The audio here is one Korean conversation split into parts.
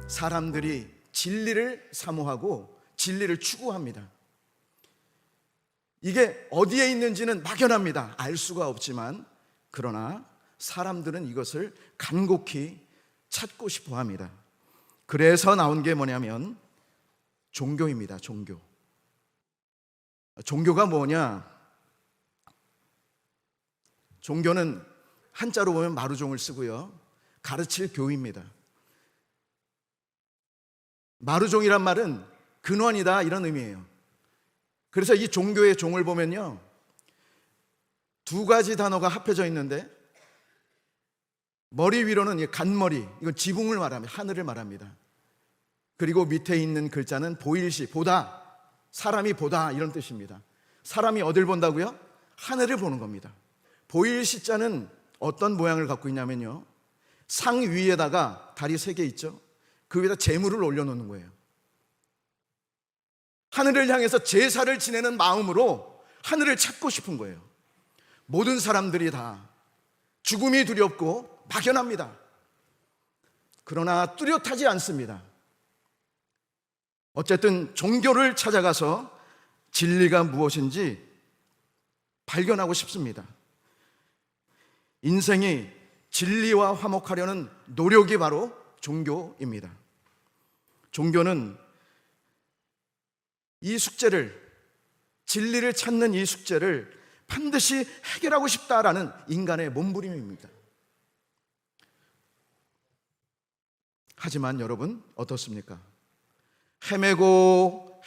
사람들이 진리를 사모하고 진리를 추구합니다. 이게 어디에 있는지는 막연합니다. 알 수가 없지만, 그러나 사람들은 이것을 간곡히 찾고 싶어 합니다. 그래서 나온 게 뭐냐면 종교입니다. 종교가 뭐냐? 종교는 한자로 보면 마루종을 쓰고요, 가르칠 교입니다. 마루종이란 말은 근원이다, 이런 의미예요. 그래서 이 종교의 종을 보면요, 두 가지 단어가 합해져 있는데, 머리 위로는 간머리, 이건 지붕을 말합니다. 하늘을 말합니다. 그리고 밑에 있는 글자는 보일시, 보다, 사람이 보다, 이런 뜻입니다. 사람이 어딜 본다고요? 하늘을 보는 겁니다. 보일시자는 어떤 모양을 갖고 있냐면요, 상 위에다가 다리 3개 있죠? 그 위에다 재물을 올려놓는 거예요. 하늘을 향해서 제사를 지내는 마음으로 하늘을 찾고 싶은 거예요. 모든 사람들이 다 죽음이 두렵고 막연합니다. 그러나 뚜렷하지 않습니다. 어쨌든 종교를 찾아가서 진리가 무엇인지 발견하고 싶습니다. 인생이 진리와 화목하려는 노력이 바로 종교입니다. 종교는 이 숙제를, 진리를 찾는 이 숙제를 반드시 해결하고 싶다라는 인간의 몸부림입니다. 하지만 여러분, 어떻습니까? 헤매고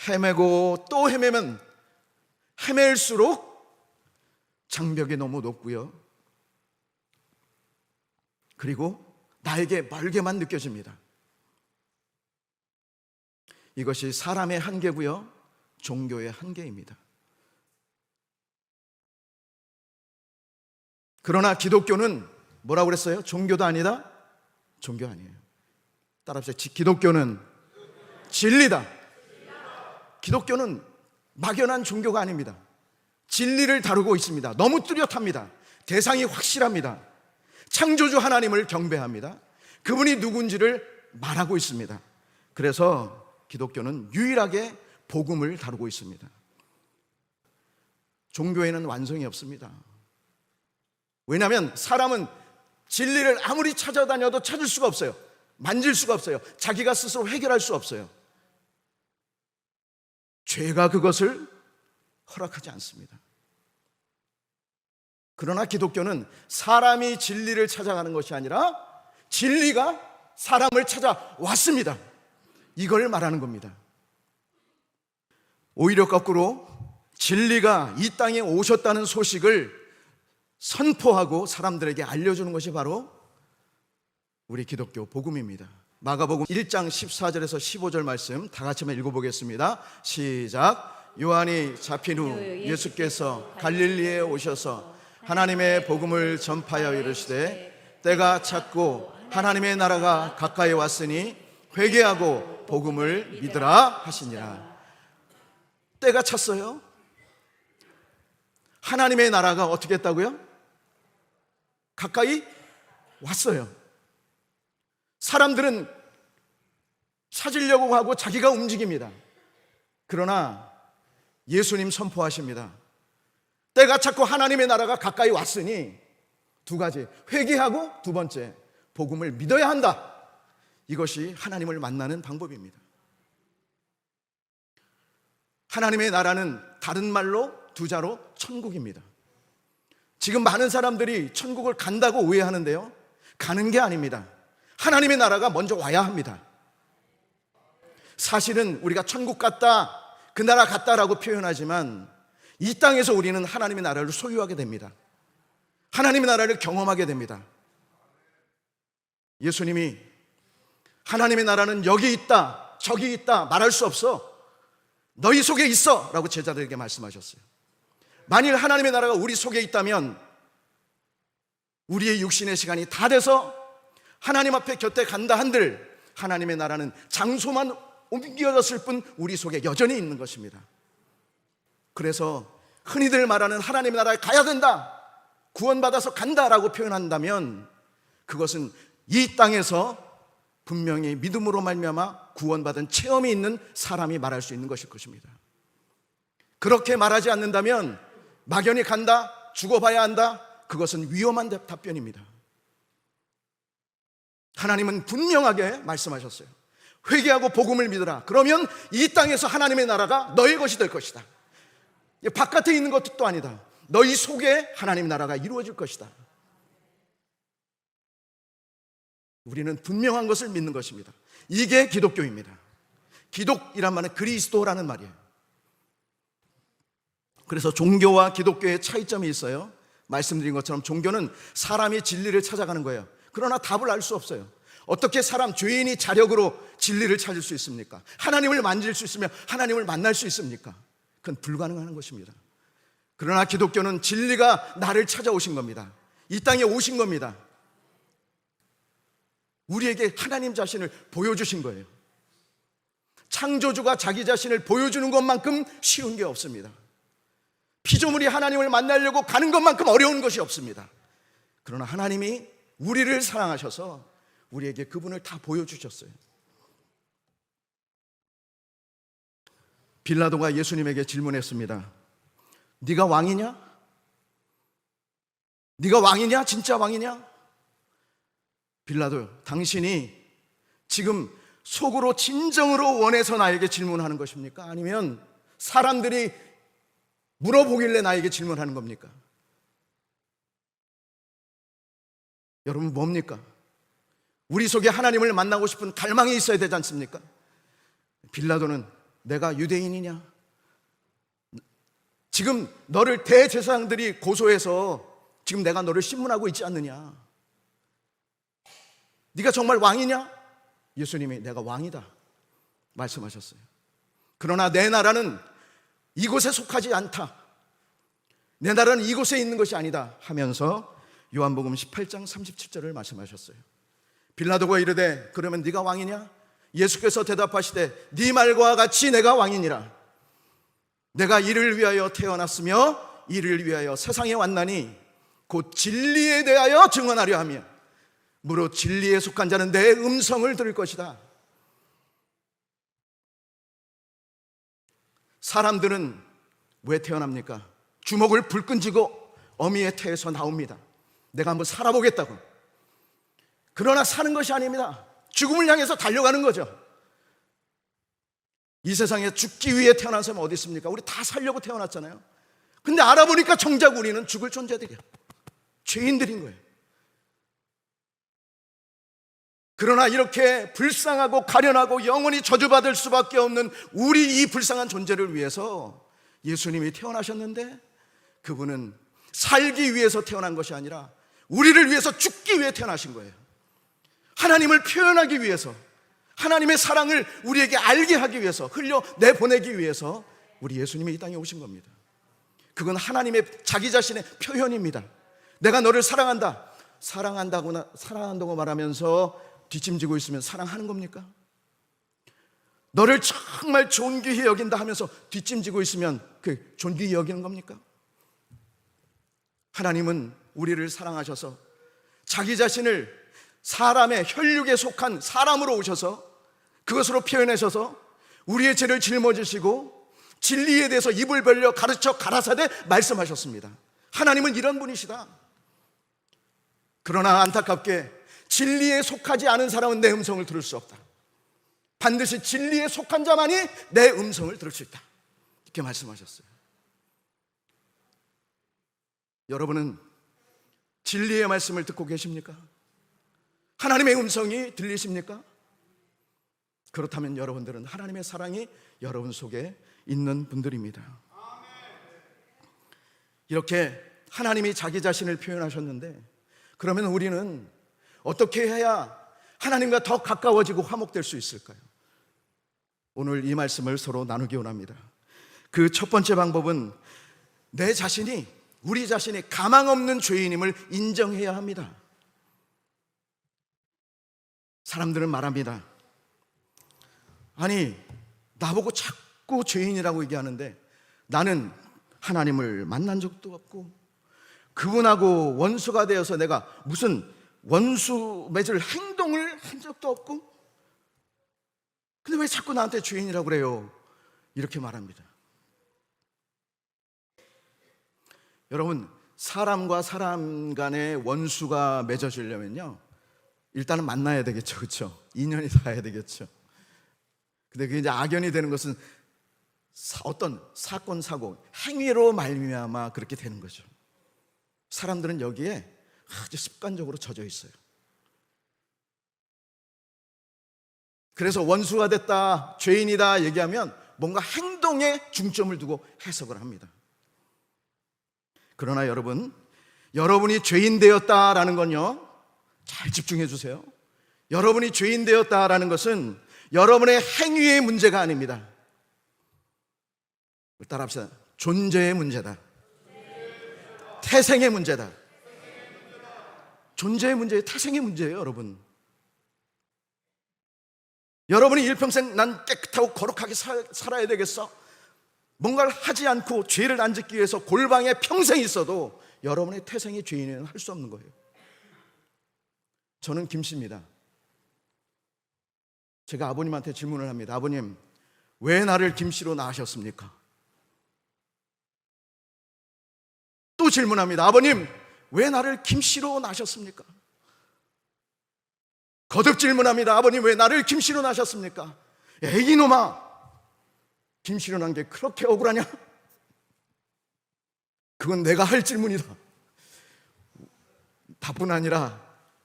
또 헤매면 헤맬수록 장벽이 너무 높고요, 그리고 나에게 멀게만 느껴집니다. 이것이 사람의 한계고요, 종교의 한계입니다. 그러나 기독교는 뭐라고 그랬어요? 종교도 아니다? 종교 아니에요. 따라합시다. 기독교는 진리다. 기독교는 막연한 종교가 아닙니다. 진리를 다루고 있습니다. 너무 뚜렷합니다. 대상이 확실합니다. 창조주 하나님을 경배합니다. 그분이 누군지를 말하고 있습니다. 그래서 기독교는 유일하게 복음을 다루고 있습니다. 종교에는 완성이 없습니다. 왜냐하면 사람은 진리를 아무리 찾아다녀도 찾을 수가 없어요. 만질 수가 없어요. 자기가 스스로 해결할 수 없어요. 죄가 그것을 허락하지 않습니다. 그러나 기독교는 사람이 진리를 찾아가는 것이 아니라 진리가 사람을 찾아왔습니다. 이걸 말하는 겁니다. 오히려 거꾸로 진리가 이 땅에 오셨다는 소식을 선포하고 사람들에게 알려주는 것이 바로 우리 기독교 복음입니다. 마가복음 1장 14절에서 15절 말씀 다 같이 한번 읽어보겠습니다. 시작. 요한이 잡힌 후 예수께서 갈릴리에 오셔서 하나님의 복음을 전파하여 이르시되 때가 찼고 하나님의 나라가 가까이 왔으니 회개하고 복음을 믿으라 하시니라. 때가 찼어요. 하나님의 나라가 어떻게 했다고요? 가까이 왔어요. 사람들은 찾으려고 하고 자기가 움직입니다. 그러나 예수님 선포하십니다. 때가 찼고 하나님의 나라가 가까이 왔으니 두 가지, 회개하고 두 번째, 복음을 믿어야 한다. 이것이 하나님을 만나는 방법입니다. 하나님의 나라는 다른 말로 두 자로 천국입니다. 지금 많은 사람들이 천국을 간다고 오해하는데요, 가는 게 아닙니다. 하나님의 나라가 먼저 와야 합니다. 사실은 우리가 천국 갔다, 그 나라 갔다라고 표현하지만 이 땅에서 우리는 하나님의 나라를 소유하게 됩니다. 하나님의 나라를 경험하게 됩니다. 예수님이 하나님의 나라는 여기 있다, 저기 있다 말할 수 없어, 너희 속에 있어 라고 제자들에게 말씀하셨어요. 만일 하나님의 나라가 우리 속에 있다면 우리의 육신의 시간이 다 돼서 하나님 앞에 곁에 간다 한들 하나님의 나라는 장소만 옮겨졌을 뿐 우리 속에 여전히 있는 것입니다. 그래서 흔히들 말하는 하나님의 나라에 가야 된다, 구원받아서 간다라고 표현한다면 그것은 이 땅에서 분명히 믿음으로 말미암아 구원받은 체험이 있는 사람이 말할 수 있는 것일 것입니다. 그렇게 말하지 않는다면 막연히 간다, 죽어봐야 한다, 그것은 위험한 답변입니다. 하나님은 분명하게 말씀하셨어요. 회개하고 복음을 믿으라. 그러면 이 땅에서 하나님의 나라가 너의 것이 될 것이다. 바깥에 있는 것도 아니다. 너희 속에 하나님의 나라가 이루어질 것이다. 우리는 분명한 것을 믿는 것입니다. 이게 기독교입니다. 기독이란 말은 그리스도라는 말이에요. 그래서 종교와 기독교의 차이점이 있어요. 말씀드린 것처럼 종교는 사람이 진리를 찾아가는 거예요. 그러나 답을 알 수 없어요. 어떻게 죄인이 자력으로 진리를 찾을 수 있습니까? 하나님을 만질 수 있으며 하나님을 만날 수 있습니까? 그건 불가능한 것입니다. 그러나 기독교는 진리가 나를 찾아오신 겁니다. 이 땅에 오신 겁니다. 우리에게 하나님 자신을 보여주신 거예요. 창조주가 자기 자신을 보여주는 것만큼 쉬운 게 없습니다. 피조물이 하나님을 만나려고 가는 것만큼 어려운 것이 없습니다. 그러나 하나님이 우리를 사랑하셔서 우리에게 그분을 다 보여주셨어요. 빌라도가 예수님에게 질문했습니다. 네가 왕이냐? 네가 왕이냐? 진짜 왕이냐? 빌라도, 당신이 지금 속으로 진정으로 원해서 나에게 질문하는 것입니까? 아니면 사람들이 물어보길래 나에게 질문하는 겁니까? 여러분, 뭡니까? 우리 속에 하나님을 만나고 싶은 갈망이 있어야 되지 않습니까? 빌라도는 내가 유대인이냐? 지금 너를 대제사장들이 고소해서 지금 내가 너를 신문하고 있지 않느냐? 네가 정말 왕이냐? 예수님이 내가 왕이다 말씀하셨어요. 그러나 내 나라는 이곳에 속하지 않다. 내 나라는 이곳에 있는 것이 아니다 하면서 요한복음 18장 37절을 말씀하셨어요. 빌라도가 이르되 그러면 네가 왕이냐? 예수께서 대답하시되 네 말과 같이 내가 왕이니라. 내가 이를 위하여 태어났으며 이를 위하여 세상에 왔나니 곧 진리에 대하여 증언하려 하며 무릇 진리에 속한 자는 내 음성을 들을 것이다. 사람들은 왜 태어납니까? 주먹을 불끈 쥐고 어미의 태에서 나옵니다. 내가 한번 살아보겠다고. 그러나 사는 것이 아닙니다. 죽음을 향해서 달려가는 거죠. 이 세상에 죽기 위해 태어난 사람은 어디 있습니까? 우리 다 살려고 태어났잖아요. 근데 알아보니까 정작 우리는 죽을 존재들이야. 죄인들인 거예요. 그러나 이렇게 불쌍하고 가련하고 영원히 저주받을 수밖에 없는 우리 이 불쌍한 존재를 위해서 예수님이 태어나셨는데, 그분은 살기 위해서 태어난 것이 아니라 우리를 위해서 죽기 위해 태어나신 거예요. 하나님을 표현하기 위해서, 하나님의 사랑을 우리에게 알게 하기 위해서, 흘려내보내기 위해서 우리 예수님이 이 땅에 오신 겁니다. 그건 하나님의 자기 자신의 표현입니다. 내가 너를 사랑한다. 사랑한다고 말하면서 뒷짐지고 있으면 사랑하는 겁니까? 너를 정말 존귀히 여긴다 하면서 뒷짐지고 있으면 그 존귀히 여기는 겁니까? 하나님은 우리를 사랑하셔서 자기 자신을 사람의 혈육에 속한 사람으로 오셔서 그것으로 표현하셔서 우리의 죄를 짊어지시고 진리에 대해서 입을 벌려 가르쳐 가라사대 말씀하셨습니다. 하나님은 이런 분이시다. 그러나 안타깝게 진리에 속하지 않은 사람은 내 음성을 들을 수 없다. 반드시 진리에 속한 자만이 내 음성을 들을 수 있다. 이렇게 말씀하셨어요. 여러분은 진리의 말씀을 듣고 계십니까? 하나님의 음성이 들리십니까? 그렇다면 여러분들은 하나님의 사랑이 여러분 속에 있는 분들입니다. 이렇게 하나님이 자기 자신을 표현하셨는데, 그러면 우리는 어떻게 해야 하나님과 더 가까워지고 화목될 수 있을까요? 오늘 이 말씀을 서로 나누기 원합니다. 그 첫 번째 방법은 우리 자신이 가망 없는 죄인임을 인정해야 합니다. 사람들은 말합니다. 아니, 나보고 자꾸 죄인이라고 얘기하는데 나는 하나님을 만난 적도 없고 그분하고 원수가 되어서 내가 무슨 원수 맺을 행동을 한 적도 없고 근데 왜 자꾸 나한테 죄인이라고 그래요? 이렇게 말합니다. 여러분, 사람과 사람 간의 원수가 맺어지려면요, 일단은 만나야 되겠죠. 그렇죠? 인연이 닿아야 되겠죠. 근데 그게 이제 악연이 되는 것은 어떤 사건, 사고, 행위로 말미암아 그렇게 되는 거죠. 사람들은 여기에 아주 습관적으로 젖어 있어요. 그래서 원수가 됐다, 죄인이다 얘기하면 뭔가 행동에 중점을 두고 해석을 합니다. 그러나 여러분, 여러분이 죄인 되었다라는 건요, 잘 집중해 주세요. 여러분이 죄인 되었다라는 것은 여러분의 행위의 문제가 아닙니다. 따라합시다. 존재의 문제다. 태생의 문제다. 존재의 문제예요. 태생의 문제예요, 여러분. 여러분이 일평생 난 깨끗하고 거룩하게 살아야 되겠어, 뭔가를 하지 않고 죄를 안 짓기 위해서 골방에 평생 있어도 여러분의 태생이 죄인은 할 수 없는 거예요. 저는 김씨입니다. 제가 아버님한테 질문을 합니다. 아버님, 왜 나를 김씨로 낳으셨습니까? 또 질문합니다. 아버님, 왜 나를 김씨로 낳으셨습니까? 거듭 질문합니다. 아버님, 왜 나를 김씨로 낳으셨습니까? 에이 이놈아, 김씨로 낳은 게 그렇게 억울하냐? 그건 내가 할 질문이다. 다뿐 아니라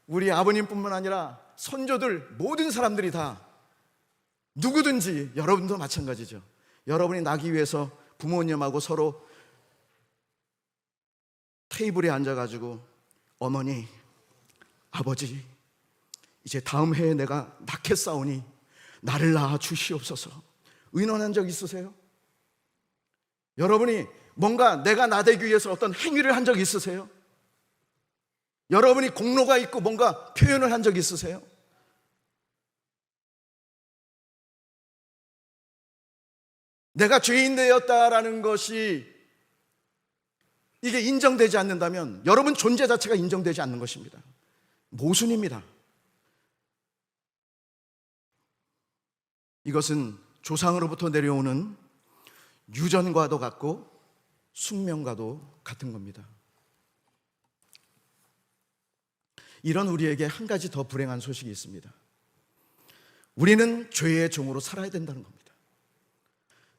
우리 아버님뿐만 아니라 선조들 모든 사람들이 다, 누구든지, 여러분도 마찬가지죠. 여러분이 나기 위해서 부모님하고 서로 테이블에 앉아가지고 어머니, 아버지, 이제 다음 해에 내가 낳겠사오니 나를 낳아 주시옵소서 의논한 적 있으세요? 여러분이 뭔가 내가 나되기 위해서 어떤 행위를 한 적 있으세요? 여러분이 공로가 있고 뭔가 표현을 한 적 있으세요? 내가 죄인 되었다라는 것이 이게 인정되지 않는다면 여러분 존재 자체가 인정되지 않는 것입니다. 모순입니다. 이것은 조상으로부터 내려오는 유전과도 같고 숙명과도 같은 겁니다. 이런 우리에게 한 가지 더 불행한 소식이 있습니다. 우리는 죄의 종으로 살아야 된다는 겁니다.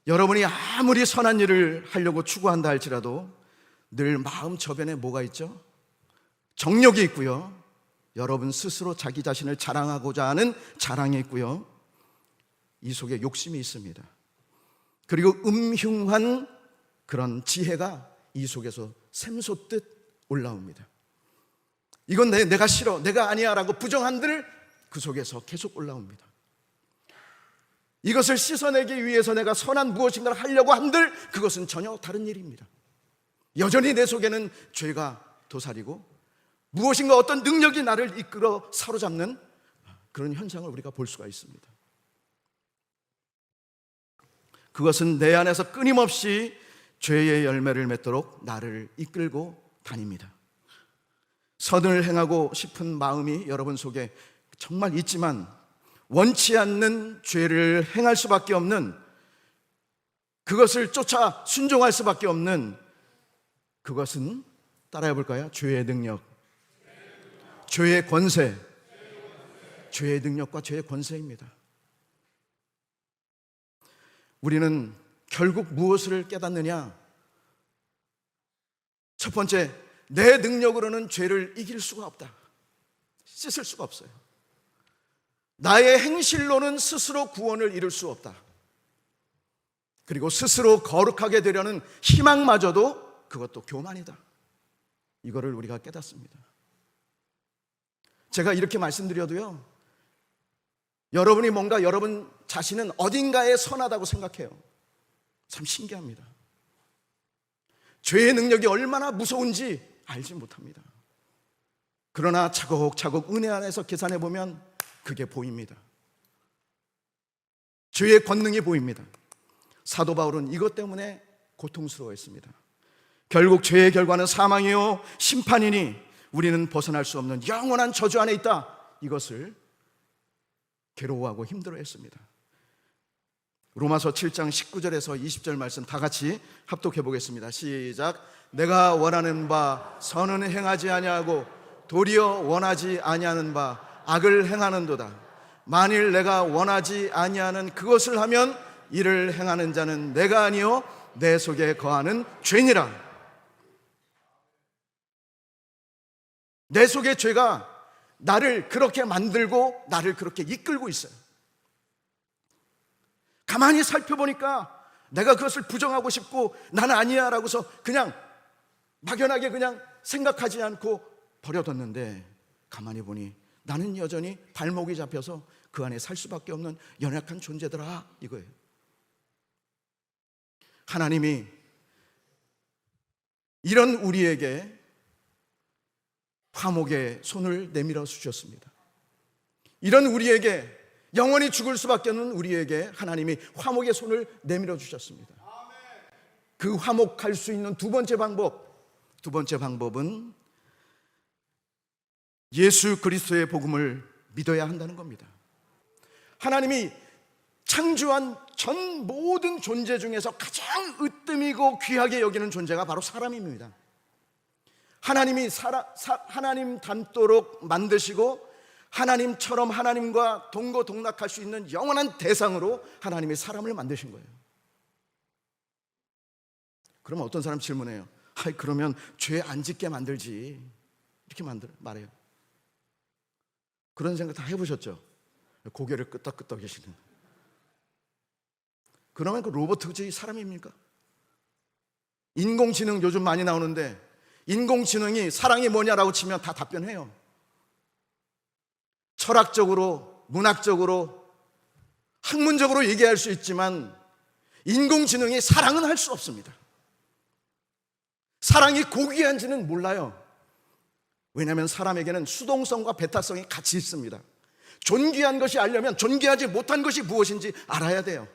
여러분이 아무리 선한 일을 하려고 추구한다 할지라도 늘 마음 저변에 뭐가 있죠? 정욕이 있고요, 여러분 스스로 자기 자신을 자랑하고자 하는 자랑이 있고요, 이 속에 욕심이 있습니다. 그리고 음흉한 그런 지혜가 이 속에서 샘솟듯 올라옵니다. 이건 내가 싫어, 내가 아니야 라고 부정한들 그 속에서 계속 올라옵니다. 이것을 씻어내기 위해서 내가 선한 무엇인가를 하려고 한들 그것은 전혀 다른 일입니다. 여전히 내 속에는 죄가 도사리고 무엇인가 어떤 능력이 나를 이끌어 사로잡는 그런 현상을 우리가 볼 수가 있습니다. 그것은 내 안에서 끊임없이 죄의 열매를 맺도록 나를 이끌고 다닙니다. 선을 행하고 싶은 마음이 여러분 속에 정말 있지만 원치 않는 죄를 행할 수밖에 없는, 그것을 쫓아 순종할 수밖에 없는, 그것은 따라해 볼까요? 죄의 능력, 죄의 권세, 죄의 능력과 죄의 권세입니다. 우리는 결국 무엇을 깨닫느냐? 첫 번째, 내 능력으로는 죄를 이길 수가 없다. 씻을 수가 없어요. 나의 행실로는 스스로 구원을 이룰 수 없다. 그리고 스스로 거룩하게 되려는 희망마저도 그것도 교만이다. 이거를 우리가 깨닫습니다. 제가 이렇게 말씀드려도요, 여러분이 뭔가 여러분 자신은 어딘가에 선하다고 생각해요. 참 신기합니다. 죄의 능력이 얼마나 무서운지 알지 못합니다. 그러나 차곡차곡 은혜 안에서 계산해 보면 그게 보입니다. 죄의 권능이 보입니다. 사도 바울은 이것 때문에 고통스러워했습니다. 결국 죄의 결과는 사망이요 심판이니 우리는 벗어날 수 없는 영원한 저주 안에 있다. 이것을 괴로워하고 힘들어했습니다. 로마서 7장 19절에서 20절 말씀 다 같이 합독해 보겠습니다. 시작. 내가 원하는 바 선은 행하지 아니하고 도리어 원하지 아니하는 바 악을 행하는도다. 만일 내가 원하지 아니하는 그것을 하면 이를 행하는 자는 내가 아니요 내 속에 거하는 죄니라. 내 속의 죄가 나를 그렇게 만들고 나를 그렇게 이끌고 있어요. 가만히 살펴보니까 내가 그것을 부정하고 싶고 나는 아니야 라고서 그냥 막연하게 그냥 생각하지 않고 버려뒀는데, 가만히 보니 나는 여전히 발목이 잡혀서 그 안에 살 수밖에 없는 연약한 존재더라, 이거예요. 하나님이 이런 우리에게 화목의 손을 내밀어 주셨습니다. 이런 우리에게, 영원히 죽을 수밖에 없는 우리에게 하나님이 화목의 손을 내밀어 주셨습니다. 그 화목할 수 있는 두 번째 방법은 예수 그리스도의 복음을 믿어야 한다는 겁니다. 하나님이 창조한 전 모든 존재 중에서 가장 으뜸이고 귀하게 여기는 존재가 바로 사람입니다. 하나님이 하나님 닮도록 만드시고 하나님처럼 하나님과 동거동락할 수 있는 영원한 대상으로 하나님이 사람을 만드신 거예요. 그러면 어떤 사람 질문해요. 그러면 죄 안 짓게 만들지, 이렇게 말해요. 그런 생각 다 해보셨죠? 고개를 끄덕끄덕 계시는. 그러면 그 로봇이 사람입니까? 인공지능 요즘 많이 나오는데 인공지능이 사랑이 뭐냐라고 치면 다 답변해요. 철학적으로, 문학적으로, 학문적으로 얘기할 수 있지만 인공지능이 사랑은 할 수 없습니다. 사랑이 고귀한지는 몰라요. 왜냐하면 사람에게는 수동성과 배타성이 같이 있습니다. 존귀한 것이 알려면 존귀하지 못한 것이 무엇인지 알아야 돼요.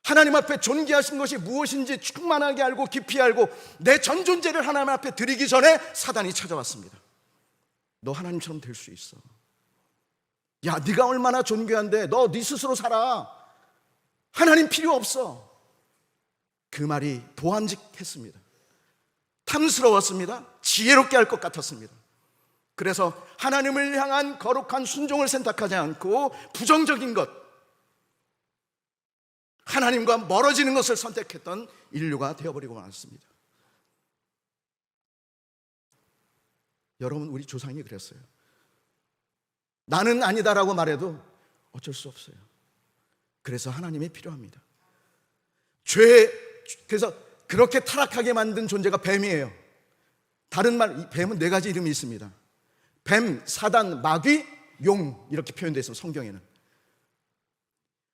하나님 앞에 존귀하신 것이 무엇인지 충만하게 알고 깊이 알고 내 전 존재를 하나님 앞에 드리기 전에 사단이 찾아왔습니다. 너 하나님처럼 될 수 있어. 야, 네가 얼마나 존귀한데 너 네 스스로 살아. 하나님 필요 없어. 그 말이 보암직했습니다. 탐스러웠습니다. 지혜롭게 할 것 같았습니다. 그래서 하나님을 향한 거룩한 순종을 선택하지 않고 부정적인 것, 하나님과 멀어지는 것을 선택했던 인류가 되어버리고 말았습니다. 여러분, 우리 조상이 그랬어요. 나는 아니다라고 말해도 어쩔 수 없어요. 그래서 하나님이 필요합니다. 그래서 그렇게 타락하게 만든 존재가 뱀이에요. 다른 말, 뱀은 4가지 이름이 있습니다. 뱀, 사단, 마귀, 용, 이렇게 표현되어 있습니다. 성경에는.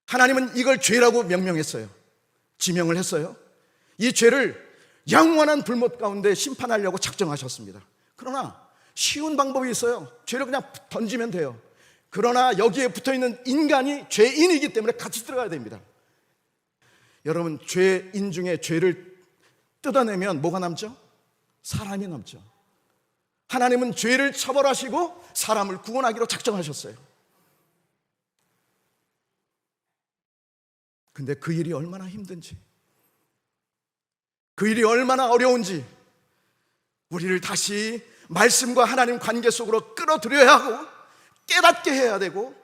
하나님은 이걸 죄라고 명명했어요. 지명을 했어요. 이 죄를 영원한 불못 가운데 심판하려고 작정하셨습니다. 그러나 쉬운 방법이 있어요. 죄를 그냥 던지면 돼요. 그러나 여기에 붙어있는 인간이 죄인이기 때문에 같이 들어가야 됩니다. 여러분, 죄인 중에 죄를 뜯어내면 뭐가 남죠? 사람이 남죠. 하나님은 죄를 처벌하시고 사람을 구원하기로 작정하셨어요. 근데 그 일이 얼마나 힘든지, 그 일이 얼마나 어려운지 우리를 다시 말씀과 하나님 관계 속으로 끌어들여야 하고 깨닫게 해야 되고,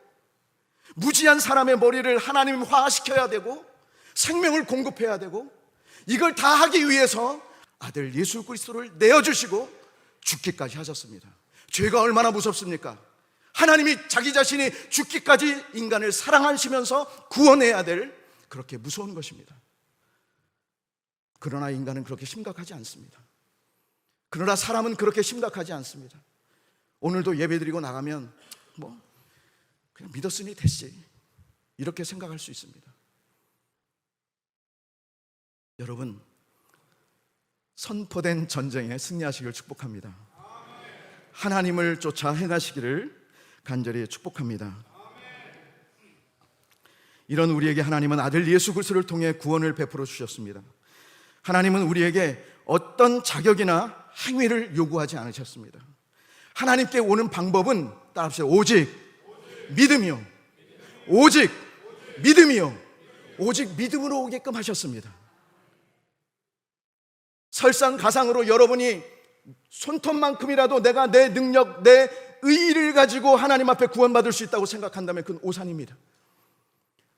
무지한 사람의 머리를 하나님화시켜야 되고 생명을 공급해야 되고, 이걸 다 하기 위해서 아들 예수 그리스도를 내어주시고 죽기까지 하셨습니다. 죄가 얼마나 무섭습니까? 하나님이 자기 자신이 죽기까지 인간을 사랑하시면서 구원해야 될 그렇게 무서운 것입니다. 그러나 인간은 그렇게 심각하지 않습니다. 그러나 사람은 그렇게 심각하지 않습니다. 오늘도 예배드리고 나가면 그냥 믿었으니 됐지, 이렇게 생각할 수 있습니다. 여러분, 선포된 전쟁에 승리하시길 축복합니다. 하나님을 쫓아 행하시기를 간절히 축복합니다. 이런 우리에게 하나님은 아들 예수 그리스도를 통해 구원을 베풀어 주셨습니다. 하나님은 우리에게 어떤 자격이나 행위를 요구하지 않으셨습니다. 하나님께 오는 방법은 따라합시다. 오직 믿음이요, 오직 믿음이요, 오직 믿음으로 오게끔 하셨습니다. 설상가상으로 여러분이 손톱만큼이라도 내가 내 능력, 내 의의를 가지고 하나님 앞에 구원받을 수 있다고 생각한다면 그건 오산입니다.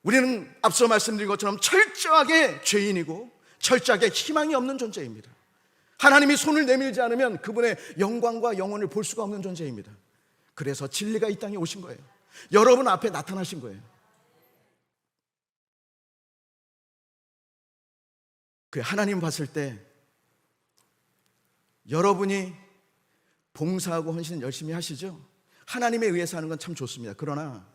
우리는 앞서 말씀드린 것처럼 철저하게 죄인이고 철저하게 희망이 없는 존재입니다. 하나님이 손을 내밀지 않으면 그분의 영광과 영혼을 볼 수가 없는 존재입니다. 그래서 진리가 이 땅에 오신 거예요. 여러분 앞에 나타나신 거예요. 그 하나님 봤을 때 여러분이 봉사하고 헌신 열심히 하시죠? 하나님에 의해서 하는 건 참 좋습니다. 그러나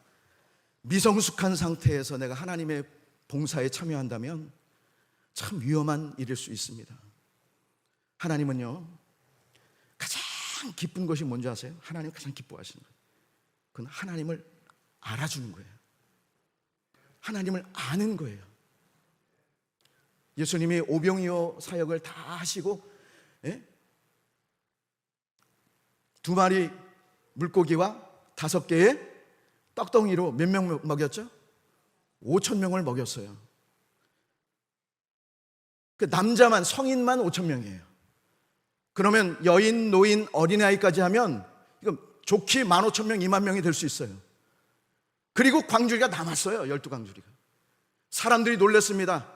미성숙한 상태에서 내가 하나님의 봉사에 참여한다면 참 위험한 일일 수 있습니다. 하나님은요, 가장 기쁜 것이 뭔지 아세요? 하나님 가장 기뻐하시는 거예요. 그건 하나님을 알아주는 거예요. 하나님을 아는 거예요. 예수님이 오병이어 사역을 다 하시고 2마리 물고기와 5개의 떡덩이로 몇 명 먹였죠? 5,000명을 먹였어요. 그 남자만, 성인만 5,000명이에요. 그러면 여인, 노인, 어린아이까지 하면 이거 좋게 15,000명, 2만 명이 될 수 있어요. 그리고 광주리가 남았어요. 12광주리가. 사람들이 놀랐습니다.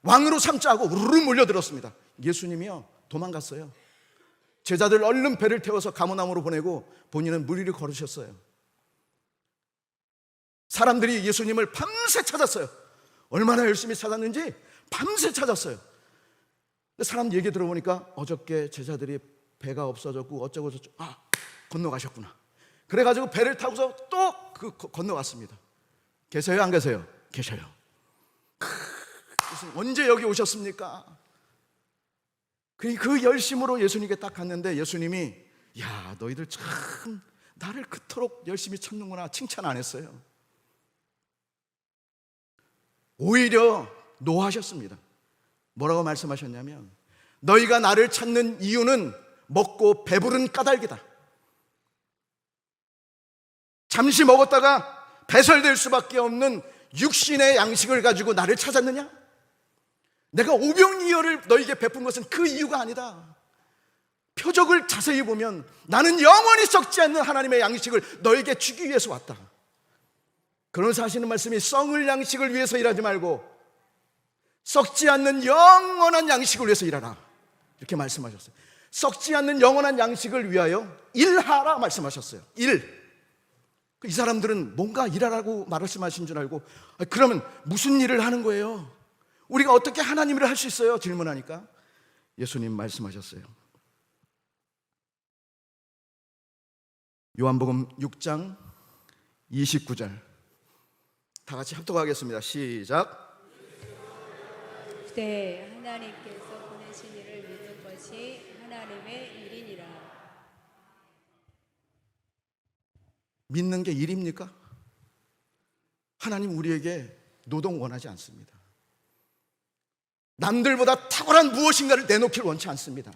왕으로 삼자하고 우르르 몰려들었습니다. 예수님이요, 도망갔어요. 제자들 얼른 배를 태워서 가모나무로 보내고 본인은 물 위를 걸으셨어요. 사람들이 예수님을 밤새 찾았어요. 얼마나 열심히 찾았는지 밤새 찾았어요. 사람 얘기 들어보니까 어저께 제자들이 배가 없어졌고 어쩌고 저쩌고, 건너가셨구나. 그래가지고 배를 타고서 또 건너갔습니다. 계세요, 안 계세요? 계셔요. 언제 여기 오셨습니까? 그 열심으로 예수님께 딱 갔는데 예수님이, 야, 너희들 참 나를 그토록 열심히 찾는구나, 칭찬 안 했어요. 오히려 노하셨습니다. 뭐라고 말씀하셨냐면, 너희가 나를 찾는 이유는 먹고 배부른 까닭이다. 잠시 먹었다가 배설될 수밖에 없는 육신의 양식을 가지고 나를 찾았느냐? 내가 오병이어를 너에게 베푼 것은 그 이유가 아니다. 표적을 자세히 보면 나는 영원히 썩지 않는 하나님의 양식을 너에게 주기 위해서 왔다. 그러면서 하시는 말씀이, 썩을 양식을 위해서 일하지 말고 썩지 않는 영원한 양식을 위해서 일하라, 이렇게 말씀하셨어요. 썩지 않는 영원한 양식을 위하여 일하라 말씀하셨어요. 이 사람들은 뭔가 일하라고 말씀하신 줄 알고, 그러면 무슨 일을 하는 거예요? 우리가 어떻게 하나님 일을 할 수 있어요? 질문하니까 예수님 말씀하셨어요. 요한복음 6장 29절 다 같이 합독하겠습니다. 시작. 그때 하나님께서 보내신 이를 믿는 것이 하나님의 일이니라. 믿는 게 일입니까? 하나님 우리에게 노동 원하지 않습니다. 남들보다 탁월한 무엇인가를 내놓기를 원치 않습니다.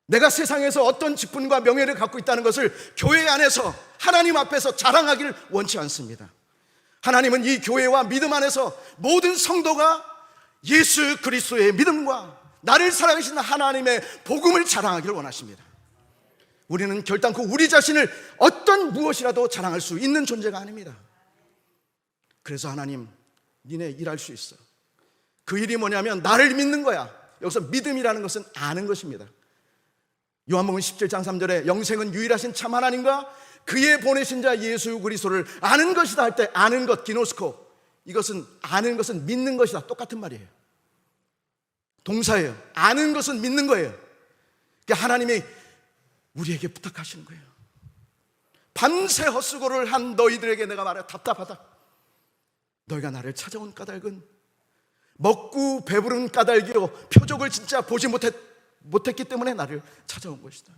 내가 세상에서 어떤 직분과 명예를 갖고 있다는 것을 교회 안에서 하나님 앞에서 자랑하기를 원치 않습니다. 하나님은 이 교회와 믿음 안에서 모든 성도가 예수 그리스도의 믿음과 나를 사랑하시는 하나님의 복음을 자랑하기를 원하십니다. 우리는 결단코 우리 자신을 어떤 무엇이라도 자랑할 수 있는 존재가 아닙니다. 그래서 하나님, 니네 일할 수 있어. 그 일이 뭐냐면 나를 믿는 거야. 여기서 믿음이라는 것은 아는 것입니다. 요한복음 17장 3절에 영생은 유일하신 참 하나님과 그의 보내신 자 예수 그리스도를 아는 것이다 할 때, 아는 것, 기노스코, 이것은 아는 것은 믿는 것이다, 똑같은 말이에요. 동사예요. 아는 것은 믿는 거예요. 그러니까 하나님이 우리에게 부탁하시는 거예요. 밤새 헛수고를 한 너희들에게 내가 말해, 답답하다. 너희가 나를 찾아온 까닭은 먹고 배부른 까닭이요, 표적을 진짜 보지 못했기 때문에 나를 찾아온 것이다.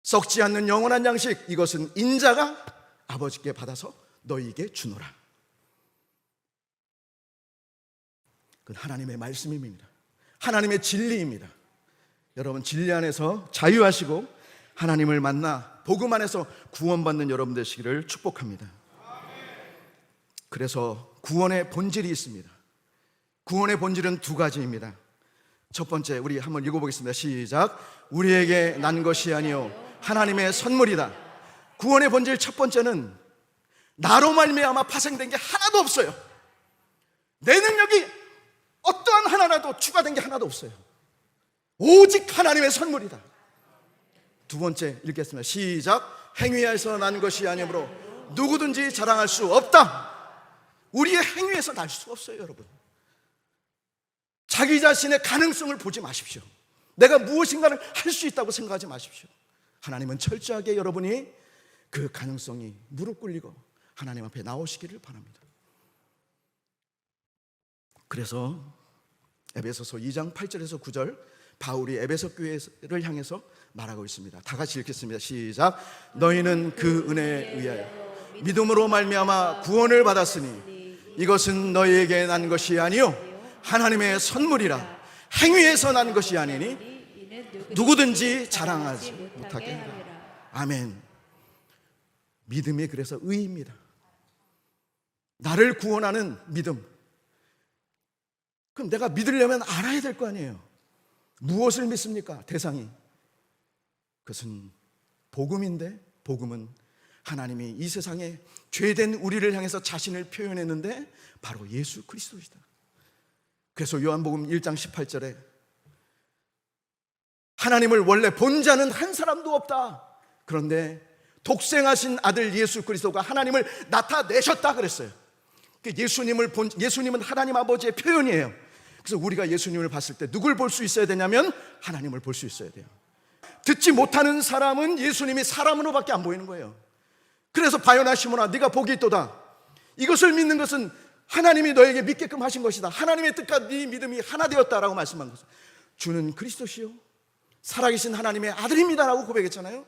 썩지 않는 영원한 양식, 이것은 인자가 아버지께 받아서 너희에게 주노라. 그건 하나님의 말씀입니다. 하나님의 진리입니다. 여러분, 진리 안에서 자유하시고 하나님을 만나 복음 안에서 구원받는 여러분 되시기를 축복합니다. 그래서 구원의 본질이 있습니다. 구원의 본질은 두 가지입니다. 첫 번째, 우리 한번 읽어보겠습니다. 시작. 우리에게 난 것이 아니요 하나님의 선물이다. 구원의 본질 첫 번째는 나로 말미암아 파생된 게 하나도 없어요. 내 능력이 어떠한 하나라도 추가된 게 하나도 없어요. 오직 하나님의 선물이다. 두 번째 읽겠습니다. 시작. 행위에서 난 것이 아니므로 누구든지 자랑할 수 없다. 우리의 행위에서 날 수 없어요, 여러분. 자기 자신의 가능성을 보지 마십시오. 내가 무엇인가를 할 수 있다고 생각하지 마십시오. 하나님은 철저하게 여러분이 그 가능성이 무릎 꿇리고 하나님 앞에 나오시기를 바랍니다. 그래서 에베소서 2장 8절에서 9절 바울이 에베소 교회를 향해서 말하고 있습니다. 다 같이 읽겠습니다. 시작. 너희는 그 은혜에 의하여 믿음으로 말미암아 구원을 받았으니 이것은 너희에게 난 것이 아니요 하나님의 선물이라. 행위에서 난 것이 아니니 누구든지 자랑하지 못하게 하라. 아멘. 믿음이 그래서 의입니다. 나를 구원하는 믿음. 그럼 내가 믿으려면 알아야 될 거 아니에요. 무엇을 믿습니까? 대상이. 그것은 복음인데, 복음은 하나님이 이 세상에 죄된 우리를 향해서 자신을 표현했는데 바로 예수 그리스도이다. 그래서 요한복음 1장 18절에 하나님을 원래 본 자는 한 사람도 없다. 그런데 독생하신 아들 예수 그리스도가 하나님을 나타내셨다 그랬어요. 예수님은 하나님 아버지의 표현이에요. 그래서 우리가 예수님을 봤을 때 누굴 볼 수 있어야 되냐면 하나님을 볼 수 있어야 돼요. 듣지 못하는 사람은 예수님이 사람으로밖에 안 보이는 거예요. 그래서 바요나 시몬아 네가 복이 있도다. 이것을 믿는 것은 하나님이 너에게 믿게끔 하신 것이다. 하나님의 뜻과 네 믿음이 하나 되었다라고 말씀한 것은 주는 그리스도시요 살아계신 하나님의 아들입니다라고 고백했잖아요.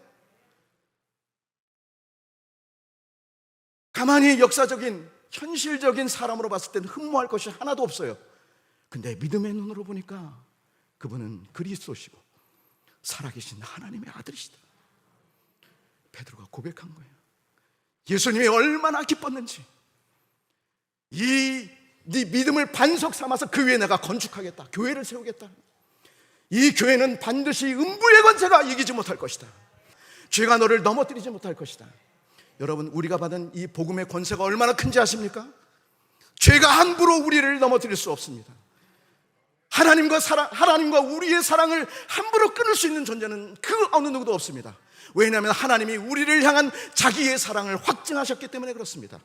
가만히 역사적인 현실적인 사람으로 봤을 때는 흠모할 것이 하나도 없어요. 근데 믿음의 눈으로 보니까 그분은 그리스도시고 살아계신 하나님의 아들이시다. 베드로가 고백한 거예요. 예수님이 얼마나 기뻤는지. 네 믿음을 반석 삼아서 그 위에 내가 건축하겠다. 교회를 세우겠다. 이 교회는 반드시 음부의 권세가 이기지 못할 것이다. 죄가 너를 넘어뜨리지 못할 것이다. 여러분, 우리가 받은 이 복음의 권세가 얼마나 큰지 아십니까? 죄가 함부로 우리를 넘어뜨릴 수 없습니다. 하나님과 우리의 사랑을 함부로 끊을 수 있는 존재는 그 어느 누구도 없습니다. 왜냐하면 하나님이 우리를 향한 자기의 사랑을 확증하셨기 때문에 그렇습니다.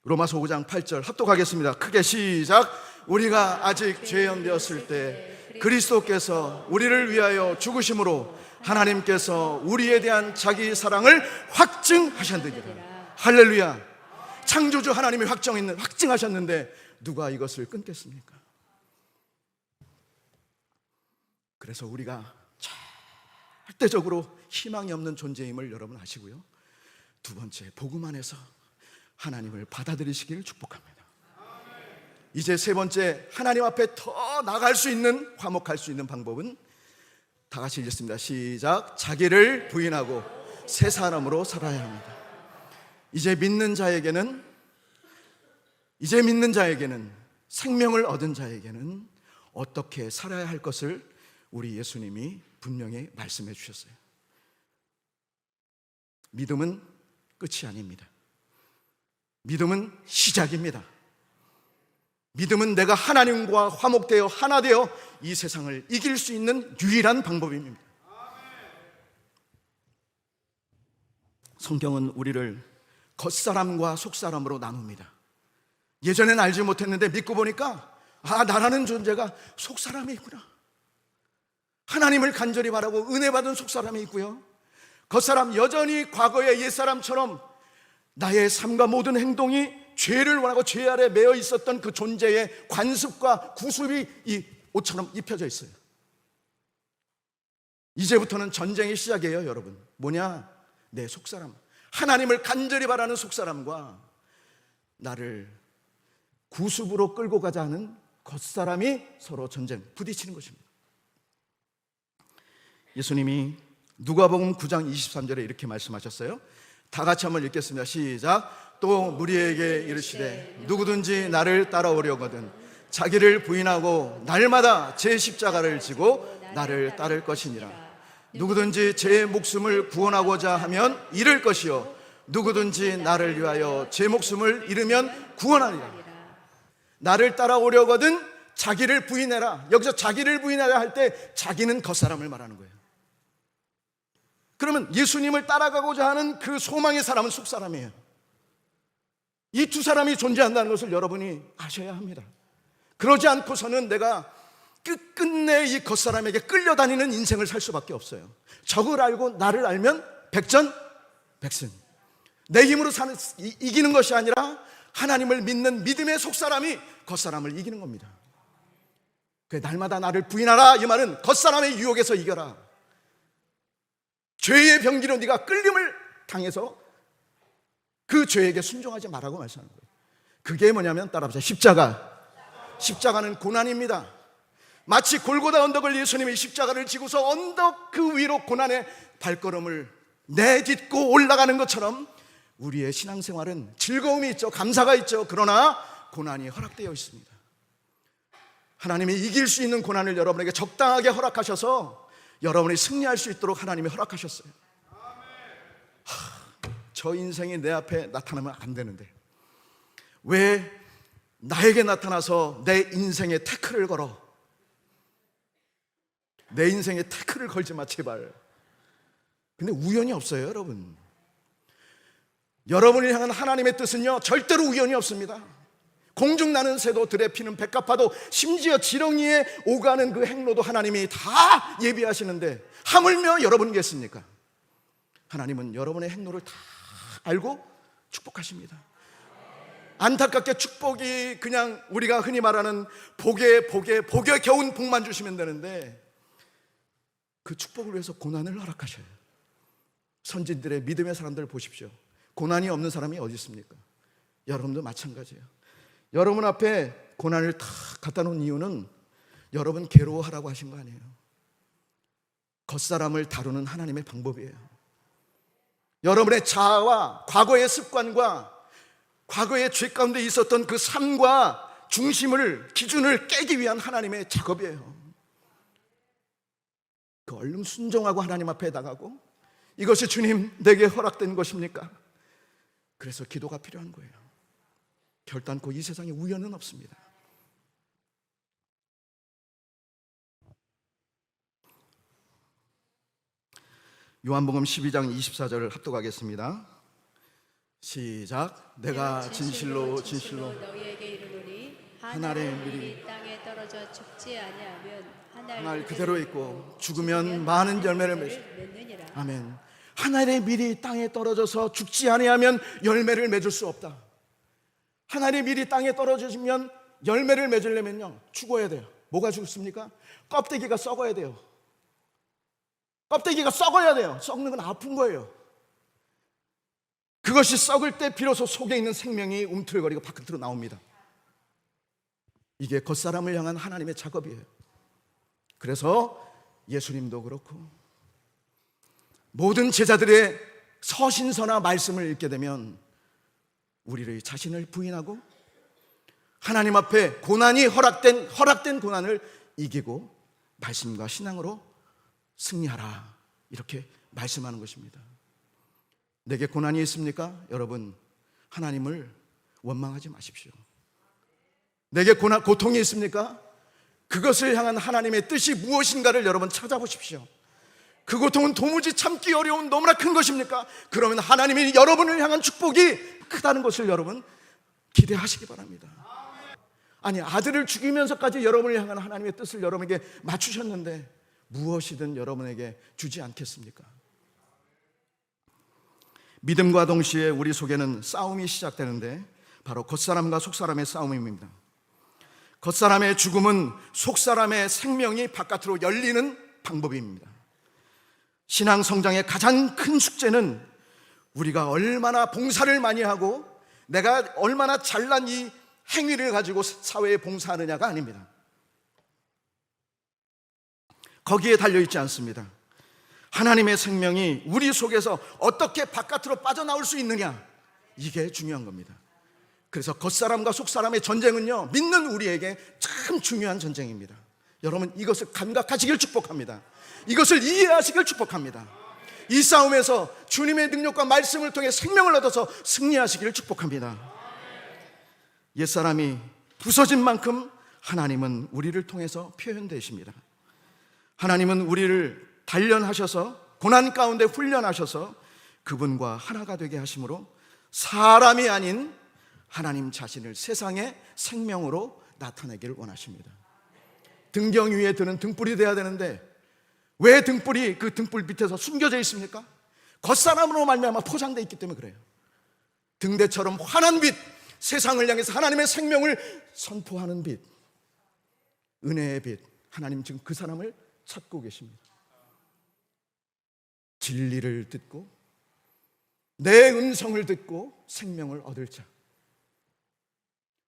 로마서 5장 8절 합독하겠습니다. 크게 시작. 우리가 아직 죄인 되었을 때 그리스도께서 우리를 위하여 죽으심으로 하나님께서 우리에 대한 자기 사랑을 확증하셨느니라. 할렐루야. 창조주 하나님이 확증하셨는데 누가 이것을 끊겠습니까? 그래서 우리가 절대적으로 희망이 없는 존재임을 여러분 아시고요. 두 번째, 복음 안에서 하나님을 받아들이시기를 축복합니다. 이제 세 번째, 하나님 앞에 더 나갈 수 있는, 화목할 수 있는 방법은 다 같이 읽겠습니다. 시작. 자기를 부인하고 새 사람으로 살아야 합니다. 이제 믿는 자에게는 생명을 얻은 자에게는 어떻게 살아야 할 것을 우리 예수님이 분명히 말씀해 주셨어요. 믿음은 끝이 아닙니다. 믿음은 시작입니다. 믿음은 내가 하나님과 화목되어 하나 되어 이 세상을 이길 수 있는 유일한 방법입니다. 성경은 우리를 겉사람과 속사람으로 나눕니다. 예전엔 알지 못했는데 믿고 보니까 나라는 존재가 속사람이 있구나. 하나님을 간절히 바라고 은혜 받은 속사람이 있고요, 겉사람 여전히 과거의 옛사람처럼 나의 삶과 모든 행동이 죄를 원하고 죄 아래 매여 있었던 그 존재의 관습과 구습이 이 옷처럼 입혀져 있어요. 이제부터는 전쟁의 시작이에요, 여러분. 뭐냐? 내 속사람, 하나님을 간절히 바라는 속사람과 나를 구습으로 끌고 가자 하는 겉사람이 서로 부딪히는 것입니다. 예수님이 누가복음 9장 23절에 이렇게 말씀하셨어요. 다 같이 한번 읽겠습니다. 시작. 또 무리에게 이르시되 누구든지 나를 따라오려거든 자기를 부인하고 날마다 제 십자가를 지고 나를 따를 것이니라. 누구든지 제 목숨을 구원하고자 하면 잃을 것이요 누구든지 나를 위하여 제 목숨을 잃으면 구원하리라. 나를 따라오려거든 자기를 부인해라. 여기서 자기를 부인하라 할 때 자기는 겉사람을 말하는 거예요. 그러면 예수님을 따라가고자 하는 그 소망의 사람은 속사람이에요. 이 두 사람이 존재한다는 것을 여러분이 아셔야 합니다. 그러지 않고서는 내가 끝끝내 이 겉사람에게 끌려다니는 인생을 살 수밖에 없어요. 적을 알고 나를 알면 백전백승. 내 힘으로 이기는 것이 아니라 하나님을 믿는 믿음의 속사람이 겉사람을 이기는 겁니다. 날마다 나를 부인하라, 이 말은 겉사람의 유혹에서 이겨라. 죄의 병기로 네가 끌림을 당해서 그 죄에게 순종하지 말라고 말씀하는 거예요. 그게 뭐냐면 따라합시다. 십자가는 고난입니다. 마치 골고다 언덕을 예수님이 십자가를 지고서 언덕 그 위로 고난의 발걸음을 내딛고 올라가는 것처럼 우리의 신앙생활은 즐거움이 있죠. 감사가 있죠. 그러나 고난이 허락되어 있습니다. 하나님이 이길 수 있는 고난을 여러분에게 적당하게 허락하셔서 여러분이 승리할 수 있도록 하나님이 허락하셨어요. 저 인생이 내 앞에 나타나면 안 되는데 왜 나에게 나타나서 내 인생에 태클을 걸어? 내 인생에 태클을 걸지 마 제발. 근데 우연이 없어요 여러분. 여러분을 향한 하나님의 뜻은요 절대로 우연이 없습니다. 공중 나는 새도 들에 피는 백합화도 심지어 지렁이에 오가는 그 행로도 하나님이 다 예비하시는데 하물며 여러분이겠습니까? 하나님은 여러분의 행로를 다 알고 축복하십니다. 안타깝게 축복이 그냥 우리가 흔히 말하는 복에 겨운 복만 주시면 되는데 그 축복을 위해서 고난을 허락하셔요. 선진들의 믿음의 사람들 보십시오. 고난이 없는 사람이 어디 있습니까? 여러분도 마찬가지예요. 여러분 앞에 고난을 다 갖다 놓은 이유는 여러분 괴로워하라고 하신 거 아니에요. 겉사람을 다루는 하나님의 방법이에요. 여러분의 자아와 과거의 습관과 과거의 죄 가운데 있었던 그 삶과 중심을 기준을 깨기 위한 하나님의 작업이에요. 그 얼른 순종하고 하나님 앞에 나가고 이것이 주님 내게 허락된 것입니까? 그래서 기도가 필요한 거예요. 결단코 이 세상에 우연은 없습니다. 요한복음 12장 24절을 합독하겠습니다. 시작. 내가 진실로 너희에게 이르노니 한 알의 밀이 땅에 떨어져 죽지 아니하면 한 알 그대로 있고 죽으면 많은 열매를 맺느니라. 아멘. 한 알의 밀이 땅에 떨어져서 죽지 아니하면 열매를 맺을 수 없다. 한 알의 밀이 땅에 떨어지면 열매를 맺으려면요 죽어야 돼요. 뭐가 죽습니까? 껍데기가 썩어야 돼요. 껍데기가 썩어야 돼요. 썩는 건 아픈 거예요. 그것이 썩을 때 비로소 속에 있는 생명이 움틀거리고 바깥으로 나옵니다. 이게 겉사람을 향한 하나님의 작업이에요. 그래서 예수님도 그렇고 모든 제자들의 서신서나 말씀을 읽게 되면 우리의 자신을 부인하고 하나님 앞에 고난이 허락된 고난을 이기고 말씀과 신앙으로 승리하라 이렇게 말씀하는 것입니다. 내게 고난이 있습니까? 여러분 하나님을 원망하지 마십시오. 내게 고통이 있습니까? 그것을 향한 하나님의 뜻이 무엇인가를 여러분 찾아보십시오. 그 고통은 도무지 참기 어려운 너무나 큰 것입니까? 그러면 하나님이 여러분을 향한 축복이 크다는 것을 여러분 기대하시기 바랍니다. 아니 아들을 죽이면서까지 여러분을 향한 하나님의 뜻을 여러분에게 맞추셨는데 무엇이든 여러분에게 주지 않겠습니까? 믿음과 동시에 우리 속에는 싸움이 시작되는데 바로 겉사람과 속사람의 싸움입니다. 겉사람의 죽음은 속사람의 생명이 바깥으로 열리는 방법입니다. 신앙 성장의 가장 큰 숙제는 우리가 얼마나 봉사를 많이 하고 내가 얼마나 잘난 이 행위를 가지고 사회에 봉사하느냐가 아닙니다. 거기에 달려있지 않습니다. 하나님의 생명이 우리 속에서 어떻게 바깥으로 빠져나올 수 있느냐, 이게 중요한 겁니다. 그래서 겉사람과 속사람의 전쟁은요, 믿는 우리에게 참 중요한 전쟁입니다. 여러분, 이것을 감각하시길 축복합니다. 이것을 이해하시길 축복합니다. 이 싸움에서 주님의 능력과 말씀을 통해 생명을 얻어서 승리하시기를 축복합니다. 옛사람이 부서진 만큼 하나님은 우리를 통해서 표현되십니다. 하나님은 우리를 단련하셔서 고난 가운데 훈련하셔서 그분과 하나가 되게 하심으로 사람이 아닌 하나님 자신을 세상의 생명으로 나타내기를 원하십니다. 등경 위에 드는 등불이 되어야 되는데 왜 등불이 그 등불 밑에서 숨겨져 있습니까? 겉사람으로 말미암아 포장되어 있기 때문에 그래요. 등대처럼 환한 빛, 세상을 향해서 하나님의 생명을 선포하는 빛, 은혜의 빛, 하나님 지금 그 사람을 찾고 계십니다. 진리를 듣고 내 음성을 듣고 생명을 얻을 자,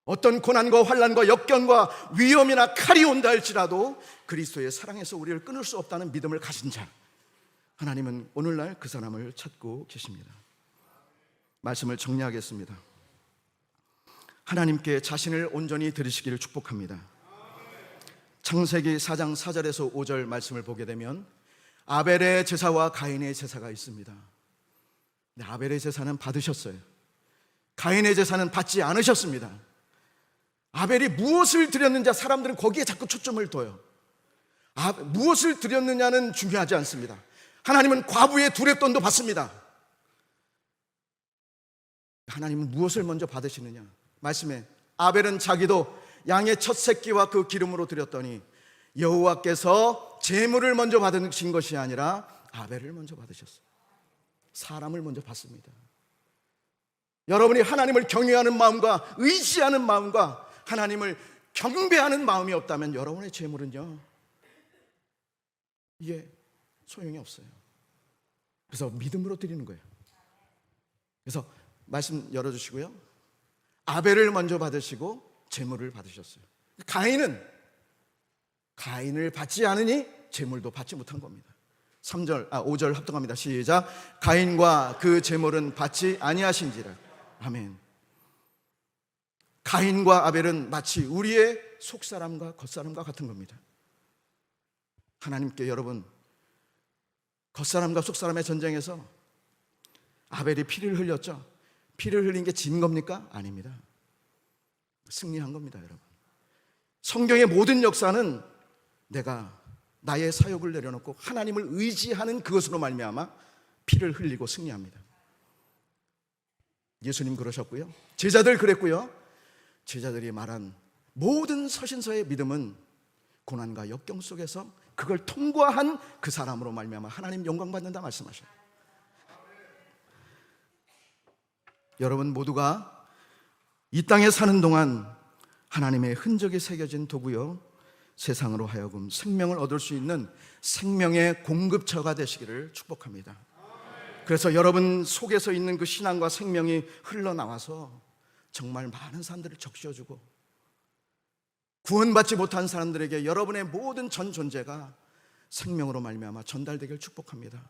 어떤 고난과 환난과 역경과 위험이나 칼이 온다 할지라도 그리스도의 사랑에서 우리를 끊을 수 없다는 믿음을 가진 자, 하나님은 오늘날 그 사람을 찾고 계십니다. 말씀을 정리하겠습니다. 하나님께 자신을 온전히 드리시기를 축복합니다. 창세기 4장 4절에서 5절 말씀을 보게 되면 아벨의 제사와 가인의 제사가 있습니다. 아벨의 제사는 받으셨어요. 가인의 제사는 받지 않으셨습니다. 아벨이 무엇을 드렸는지 사람들은 거기에 자꾸 초점을 둬요. 무엇을 드렸느냐는 중요하지 않습니다. 하나님은 과부의 두렙돈도 받습니다. 하나님은 무엇을 먼저 받으시느냐? 말씀에 아벨은 자기도 양의 첫 새끼와 그 기름으로 드렸더니 여호와께서 제물을 먼저 받으신 것이 아니라 아벨을 먼저 받으셨어요. 사람을 먼저 받습니다. 여러분이 하나님을 경외하는 마음과 의지하는 마음과 하나님을 경배하는 마음이 없다면 여러분의 제물은요, 이게 소용이 없어요. 그래서 믿음으로 드리는 거예요. 그래서 말씀 열어주시고요, 아벨을 먼저 받으시고 제물을 받으셨어요. 가인을 받지 않으니 제물도 받지 못한 겁니다. 5절 합독합니다. 시작. 가인과 그 제물은 받지 아니하신지라. 아멘. 가인과 아벨은 마치 우리의 속사람과 겉사람과 같은 겁니다. 하나님께 여러분, 겉사람과 속사람의 전쟁에서 아벨이 피를 흘렸죠. 피를 흘린 게 진 겁니까? 아닙니다. 승리한 겁니다, 여러분. 성경의 모든 역사는 내가 나의 사욕을 내려놓고 하나님을 의지하는 그것으로 말미암아 피를 흘리고 승리합니다. 예수님 그러셨고요, 제자들 그랬고요. 제자들이 말한 모든 서신서의 믿음은 고난과 역경 속에서 그걸 통과한 그 사람으로 말미암아 하나님 영광 받는다 말씀하셔요. 여러분 모두가 이 땅에 사는 동안 하나님의 흔적이 새겨진 도구요, 세상으로 하여금 생명을 얻을 수 있는 생명의 공급처가 되시기를 축복합니다. 그래서 여러분 속에서 있는 그 신앙과 생명이 흘러나와서 정말 많은 사람들을 적셔주고 구원받지 못한 사람들에게 여러분의 모든 전 존재가 생명으로 말미암아 전달되길 축복합니다.